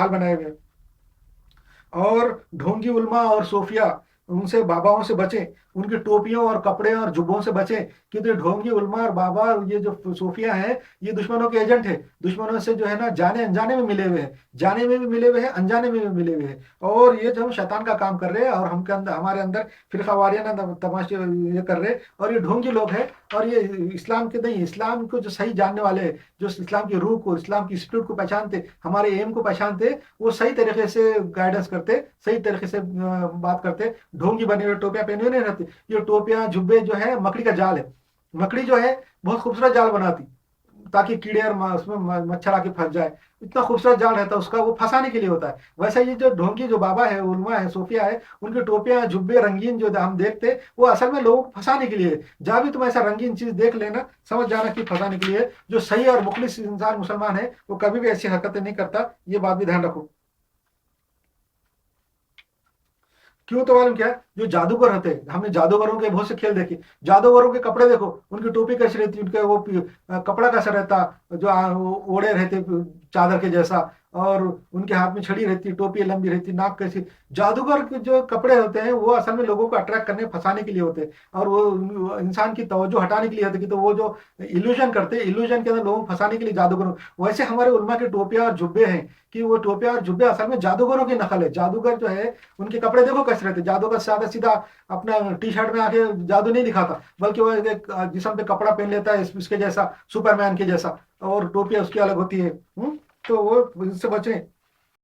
हाल बनाए हुए हैं। और ढोंगी उल्मा और सूफिया उनसे बाबाओं से बचें, उनकी टोपियों और कपड़े और जुब्बों से बचें, क्योंकि तो ढोंगी उल्मा और बाबा और ये जो सूफिया हैं ये दुश्मनों के एजेंट है। दुश्मनों से जो है ना जाने अनजाने में मिले हुए हैं, जाने में भी मिले हुए हैं, अनजाने में भी मिले हुए हैं। और ये जो हम शैतान का काम कर रहे हैं और हम के अंदर हमारे अंदर फिरका वारियाना तमाशे ये कर रहे हैं। और ये ढोंगी लोग हैं और ये इस्लाम के नहीं, इस्लाम को जो सही जानने वाले हैं, जो इस्लाम की रूह को, इस्लाम की स्पिरिट को पहचानते, हमारे एम को पहचानते, वो सही तरीके से गाइडेंस करते, सही तरीके से बात करते। ढोंगी बने हुए टोपियां पहने हुए नहीं रहती। ये टोपियां जुब्बे जो है मकड़ी का जाल है। मकड़ी जो है बहुत खूबसूरत जाल बनाती, ताकि कीड़े और उसमें मच्छर आके फंस जाए। इतना खूबसूरत जाल रहता है उसका, वो फंसाने के लिए होता है। वैसे ये जो ढोंगी जो बाबा है, उलमा है, सूफिया है, उनकी टोपियां जुब्बे रंगीन जो हम देखते, वो असल में लोगों को फंसाने के लिए है। जहां भी तुम ऐसा रंगीन चीज देख लेना, समझ जाना कि फंसाने के लिए है। जो सही और मुखलिस इंसान मुसलमान है वो कभी भी ऐसी हरकतें नहीं करता, ये बात भी ध्यान रखो। क्यों तो मालूम क्या है, जो जादूगर होते हैं, हमने जादूगरों के बहुत से खेल देखे। जादूगरों के कपड़े देखो, उनकी टोपी कैसी रहती, उनके वो कपड़ा कैसा रहता, जो वो ओढ़े रहते चादर के जैसा। और उनके हाथ में छड़ी रहती, टोपी लंबी रहती, नाक कैसी। जादूगर के जो कपड़े होते हैं वो असल में लोगों को अट्रैक्ट करने, फंसाने के लिए होते हैं। और वो इंसान की तवज्जो हटाने के लिए होते हैं, कि तो वो जो इल्यूजन करते हैं, इल्यूजन के अंदर लोगों को फंसाने के लिए जादूगर। वैसे हमारे उल्मा के टोपियां और जुब्बे हैं, कि वो टोपियां और जुब्बे असल में जादूगरों की नकल है। जादूगर जो है उनके कपड़े देखो कैसे रहते। जादूगर सादा सीधा अपना टी शर्ट में आके जादू नहीं दिखाता, बल्कि वो एक जिस्म पे कपड़ा पहन लेता है इसके जैसा, सुपरमैन के जैसा। और टोपियां उसकी अलग होती है। तो वो इससे बचें।